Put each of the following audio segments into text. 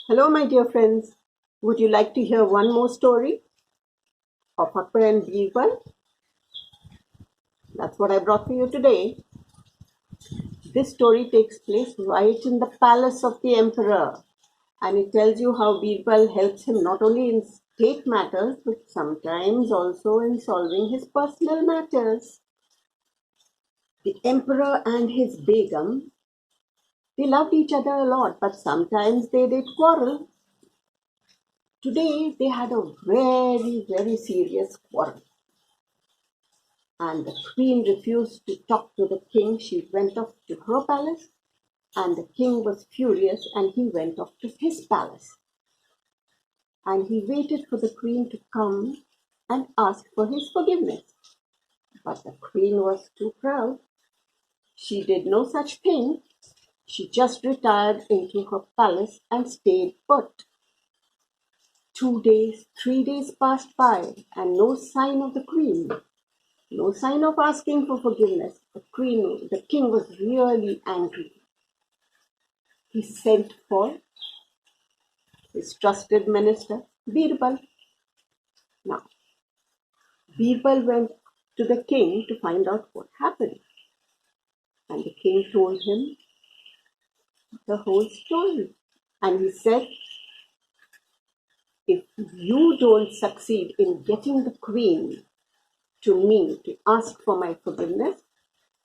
Hello, my dear friends. Would you like to hear one more story of Akbar and Birbal? That's what I brought for you today. This story takes place right in the palace of the emperor, and it tells you how Birbal helps him not only in state matters but sometimes also in solving his personal matters. The emperor and his begum, they loved each other a lot, but sometimes they did quarrel. Today they had a very serious quarrel. And the queen refused to talk to the king. She went off to her palace, and the king was furious and he went off to his palace. And he waited for the queen to come and ask for his forgiveness. But the queen was too proud. She did no such thing. She just retired into her palace and stayed put. 2 days, 3 days passed by, and no sign of the queen. No sign of asking for forgiveness. The king was really angry. He sent for his trusted minister, Birbal. Now, Birbal went to the king to find out what happened. And the king told him the whole story. And he said, if you don't succeed in getting the queen to me to ask for my forgiveness,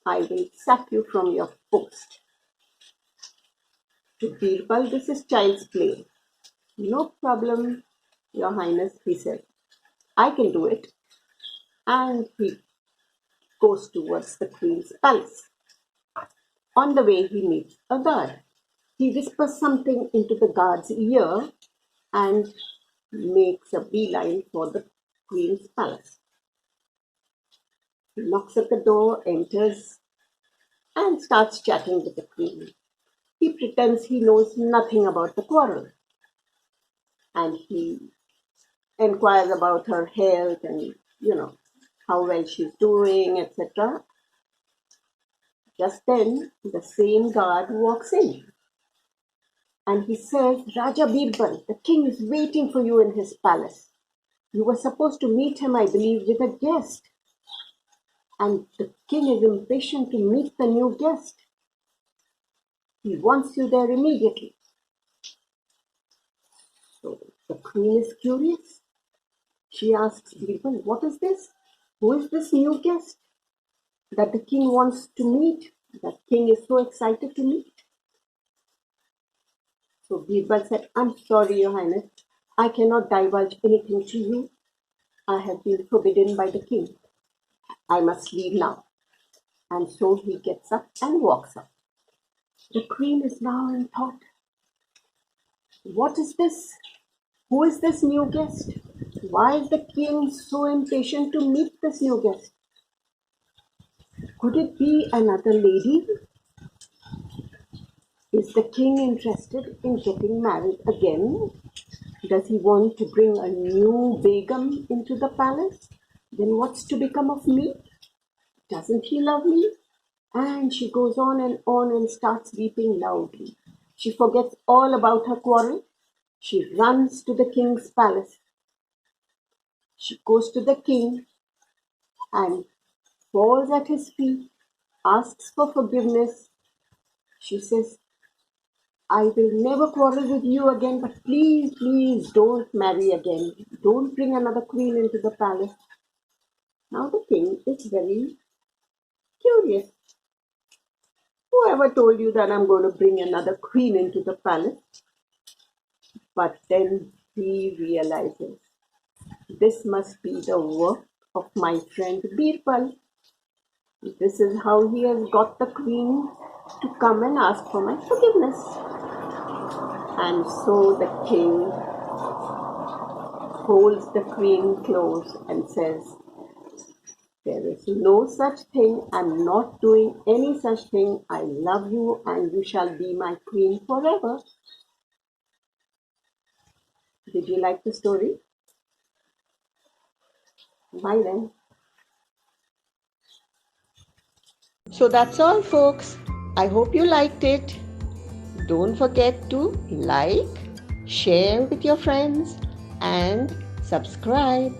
I will sack you from your post. To Birbal, this is child's play. No problem, Your Highness, he said. I can do it. And he goes towards the queen's palace. On the way, he meets a guard. He whispers something into the guard's ear and makes a beeline for the queen's palace. He knocks at the door, enters, and starts chatting with the queen. He pretends he knows nothing about the quarrel. And he inquires about her health and, how well she's doing, etc. Just then, the same guard walks in and he says, Raja Birbal, the king is waiting for you in his palace. You were supposed to meet him, I believe, with a guest. And the king is impatient to meet the new guest. He wants you there immediately. So the queen is curious. She asks Birbal, what is this? Who is this new guest that the king wants to meet? The king is so excited to meet. So Birbal said, I'm sorry, Your Highness. I cannot divulge anything to you. I have been forbidden by the king. I must leave now. And so he gets up and walks up. The queen is now in thought. What is this? Who is this new guest? Why is the king so impatient to meet this new guest? Could it be another lady? Is the king interested in getting married again? Does he want to bring a new begum into the palace? Then what's to become of me? Doesn't he love me? And she goes on and starts weeping loudly. She forgets all about her quarrel. She runs to the king's palace. She goes to the king and falls at his feet, asks for forgiveness. She says, I will never quarrel with you again, but please don't marry again. Don't bring another queen into the palace. Now the king is very curious. Whoever told you that I'm going to bring another queen into the palace? But then he realizes this must be the work of my friend Birbal. This is how he has got the queen to come and ask for my forgiveness. And so the king holds the queen close and says, there is no such thing. I'm not doing any such thing. I love you and you shall be my queen forever. Did you like the story? Bye then. So that's all, folks. I hope you liked it. Don't forget to like, share with your friends, and subscribe.